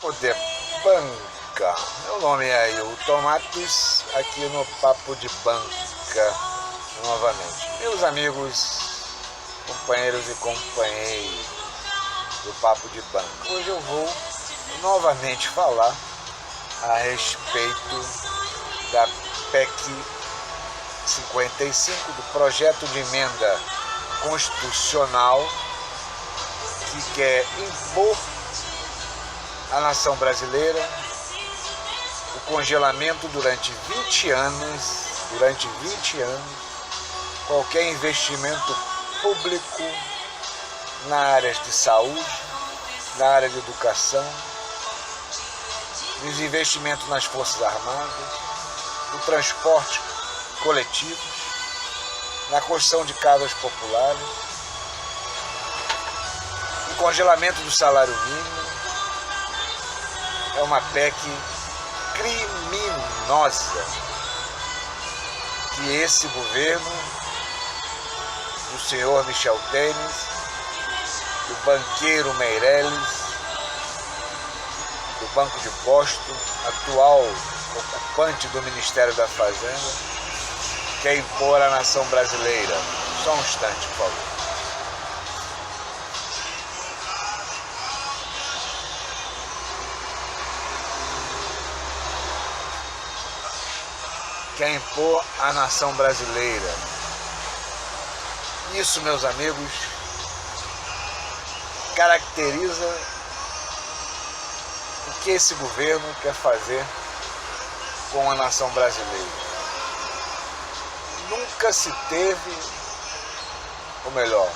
Papo de Banca. Meu nome é Ailton Matos, aqui no Papo de Banca, novamente. Meus amigos, companheiros e companheiras do Papo de Banca. Hoje eu vou novamente falar a respeito da PEC 55, do projeto de emenda constitucional que quer impor à nação brasileira o congelamento durante 20 anos, qualquer investimento público na área de saúde, na área de educação, nos investimentos nas Forças Armadas, no transporte coletivo, na construção de casas populares, no congelamento do salário mínimo. É uma PEC criminosa que esse governo, do senhor Michel Temer, do banqueiro Meirelles, do Banco de Boston, atual ocupante do Ministério da Fazenda, quer impor à nação brasileira. Só um instante, por favor. Quer impor à nação brasileira. Isso, meus amigos, caracteriza o que esse governo quer fazer com a nação brasileira. Nunca se teve, ou melhor,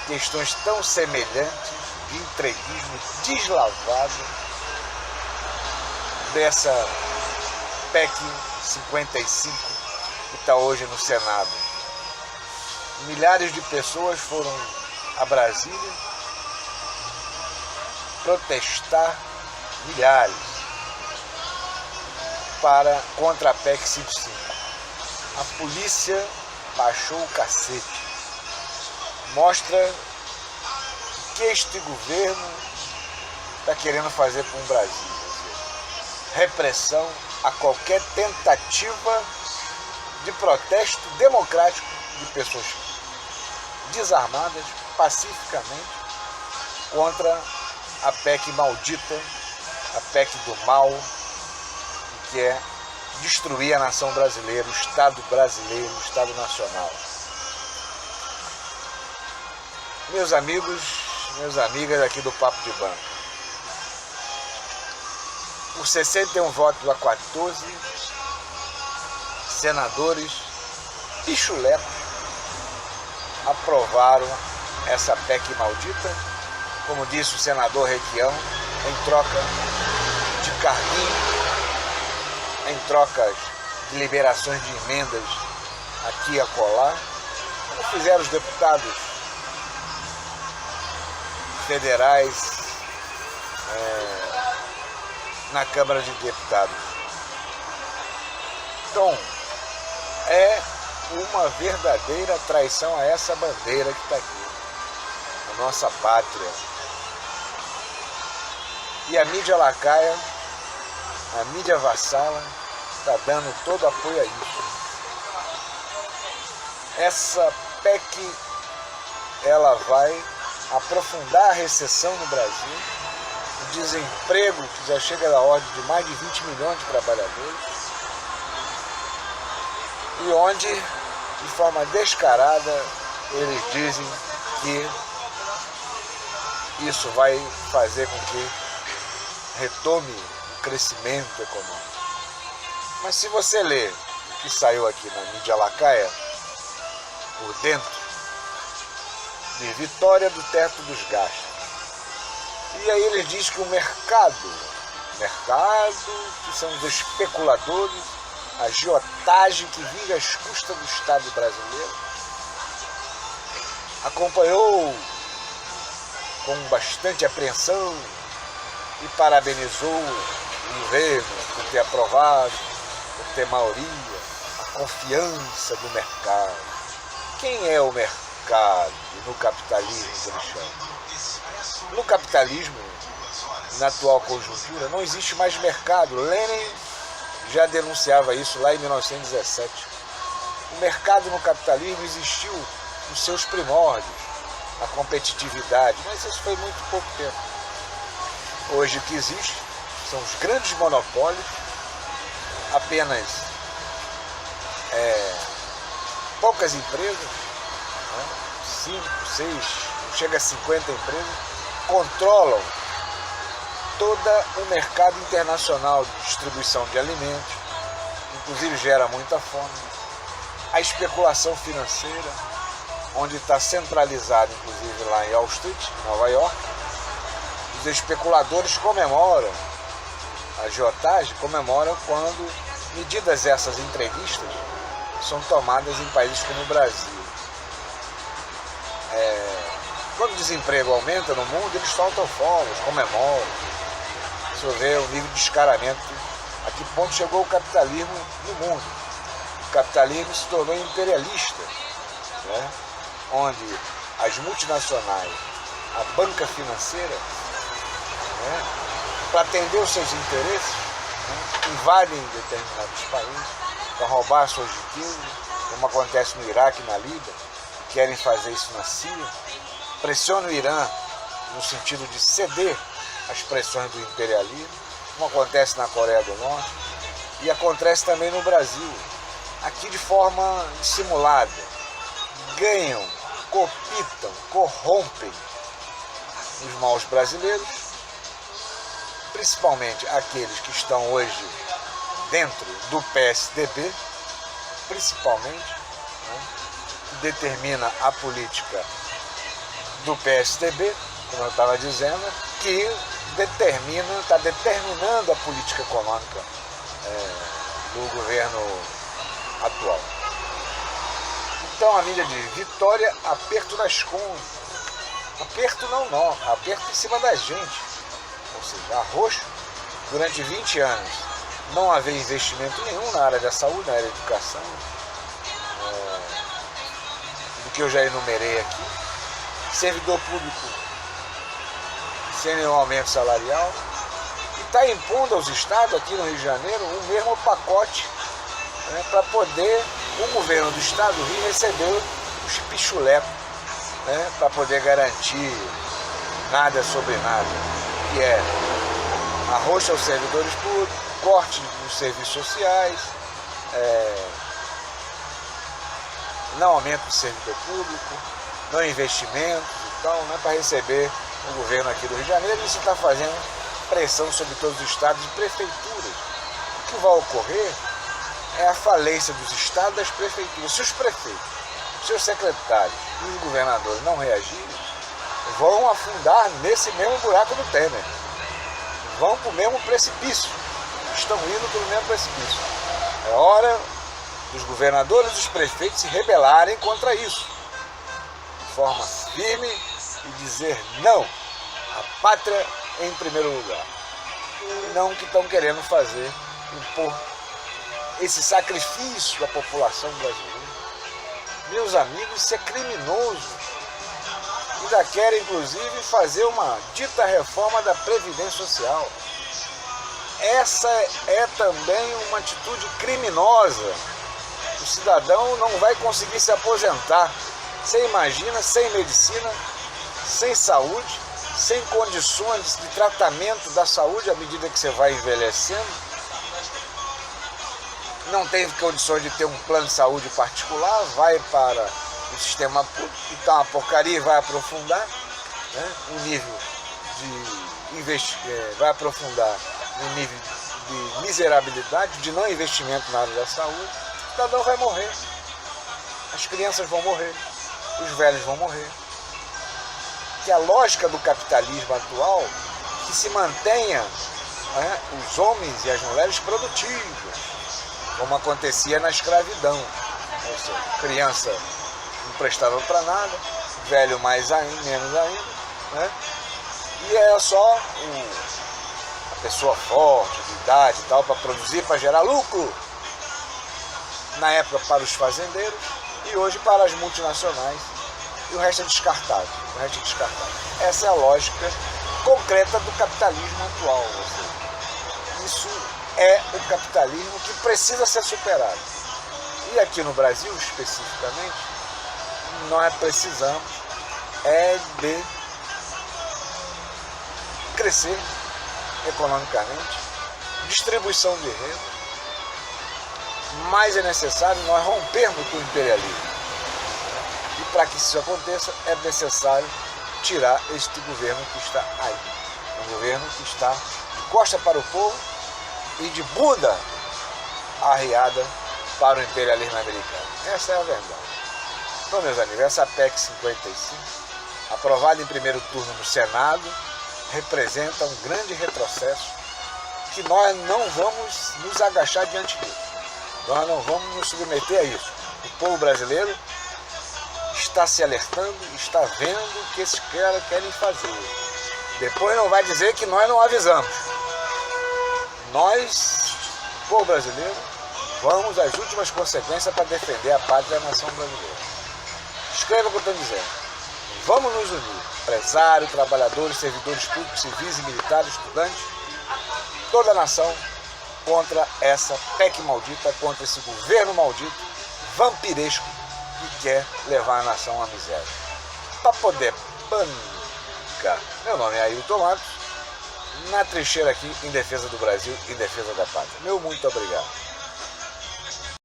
questões tão semelhantes de entreguismo deslavado dessa PEC 55 que está hoje no Senado. Milhares de pessoas foram a Brasília protestar, milhares, contra a PEC 55. A polícia baixou o cacete. Mostra o que este governo está querendo fazer com o Brasil. Repressão a qualquer tentativa de protesto democrático de pessoas desarmadas, pacificamente, contra a PEC maldita, a PEC do mal, que é destruir a nação brasileira, o Estado brasileiro, o Estado nacional. Meus amigos, minhas amigas aqui do Papo de Banca, por 61 votos a 14, senadores pichulecos aprovaram essa PEC maldita, como disse o senador Requião, em troca de carguinho, em trocas de liberações de emendas aqui e acolá, como fizeram os deputados federais na Câmara de Deputados. Então, é uma verdadeira traição a essa bandeira que está aqui, a nossa pátria. E a mídia lacaia, a mídia vassala, está dando todo apoio a isso. Essa PEC, ela vai aprofundar a recessão no Brasil, o desemprego que já chega da ordem de mais de 20 milhões de trabalhadores, e onde, de forma descarada, eles dizem que isso vai fazer com que retome o crescimento econômico. Mas se você ler o que saiu aqui na mídia lacaia, por dentro, de vitória do teto dos gastos. E aí ele diz que o mercado, que são os especuladores, a agiotagem que vive às custas do Estado brasileiro, acompanhou com bastante apreensão e parabenizou o governo por ter aprovado, por ter maioria, a confiança do mercado. Quem é o mercado no capitalismo que eles chamam? No capitalismo na atual conjuntura, não existe mais mercado. Lenin já denunciava isso lá em 1917. O mercado no capitalismo existiu nos seus primórdios, na competitividade, mas isso foi muito pouco tempo. Hoje o que existe são os grandes monopólios, apenas poucas empresas, né? 5, 6, chega a 50 empresas, controlam todo o mercado internacional de distribuição de alimentos, inclusive gera muita fome. A especulação financeira, onde está centralizado, inclusive lá em Wall Street, Nova York, os especuladores comemoram, a agiotagem comemoram quando medidas essas entreguistas são tomadas em países como o Brasil. Quando o desemprego aumenta no mundo, eles soltam fogos, comemoram. Você vê o nível de descaramento, a que ponto chegou o capitalismo no mundo. O capitalismo se tornou imperialista, né? Onde as multinacionais, a banca financeira, né, para atender os seus interesses, né, invadem determinados países para roubar suas riquezas, como acontece no Iraque e na Líbia, querem fazer isso na Síria, pressionam o Irã no sentido de ceder às pressões do imperialismo, como acontece na Coreia do Norte e acontece também no Brasil. Aqui de forma dissimulada, ganham, cooptam, corrompem os maus brasileiros, principalmente aqueles que estão hoje dentro do PSDB, principalmente, né, que determina a política do PSDB, como eu estava dizendo, que está determinando a política econômica do governo atual. Então a mídia diz: Vitória, aperto nas contas. Aperto não, aperto em cima da gente. Ou seja, arroxo. Durante 20 anos não havia investimento nenhum na área da saúde, na área da educação, do que eu já enumerei aqui. Servidor público sem nenhum aumento salarial. E está impondo aos estados, aqui no Rio de Janeiro, o mesmo pacote, né, para poder o governo do estado do Rio receber os pichulecos, né, para poder garantir nada sobre nada, que é arroxo aos servidores públicos, corte nos serviços sociais, não aumento do servidor público, não investimentos e tal, né, para receber o governo aqui do Rio de Janeiro. Isso está fazendo pressão sobre todos os estados e prefeituras. O que vai ocorrer é a falência dos estados e das prefeituras. Se os prefeitos, seus secretários e os governadores não reagirem, vão afundar nesse mesmo buraco do Temer. Vão para o mesmo precipício. Estão indo para o mesmo precipício. É hora dos governadores e dos prefeitos se rebelarem contra isso, de forma firme, e dizer não. A pátria em primeiro lugar. E não o que estão querendo fazer, impor esse sacrifício à população brasileira. Meus amigos, isso é criminoso. Ainda querem, inclusive, fazer uma dita reforma da Previdência Social. Essa é também uma atitude criminosa. O cidadão não vai conseguir se aposentar. Você imagina, sem medicina, sem saúde, sem condições de tratamento da saúde à medida que você vai envelhecendo. Não tem condições de ter um plano de saúde particular, vai para o sistema público, que está uma porcaria e vai aprofundar, né, um nível de vai aprofundar um nível de miserabilidade, de não investimento na área da saúde. O cidadão vai morrer, as crianças vão morrer, os velhos vão morrer. Que a lógica do capitalismo atual, que se mantenha, né, os homens e as mulheres produtivos, como acontecia na escravidão. Ou seja, criança não prestava para nada, velho mais ainda, menos ainda, né? E era só a pessoa forte, de idade e tal, para produzir, para gerar lucro. Na época para os fazendeiros e hoje para as multinacionais. E o resto é descartado. Essa é a lógica concreta do capitalismo atual. Ou seja, isso é o capitalismo que precisa ser superado. E aqui no Brasil, especificamente, nós precisamos de crescer economicamente, distribuição de renda, mas é necessário nós rompermos com o imperialismo. E para que isso aconteça, é necessário tirar este governo que está aí. Um governo que está de costa para o povo e de bunda arriada para o imperialismo americano. Essa é a verdade. Então, meus amigos, essa PEC 55, aprovada em primeiro turno no Senado, representa um grande retrocesso que nós não vamos nos agachar diante disso. Nós não vamos nos submeter a isso. O povo brasileiro está se alertando, está vendo o que esses caras querem fazer. Depois não vai dizer que nós não avisamos. Nós, o povo brasileiro, vamos às últimas consequências para defender a pátria e a nação brasileira. Escreva o que eu estou dizendo. Vamos nos unir. Empresários, trabalhadores, servidores públicos, civis e militares, estudantes, toda a nação contra essa PEC maldita, contra esse governo maldito, vampiresco, que quer levar a nação à miséria. Para poder bancar. Meu nome é Ailton Matos, na trincheira aqui em defesa do Brasil, em defesa da pátria. Meu muito obrigado.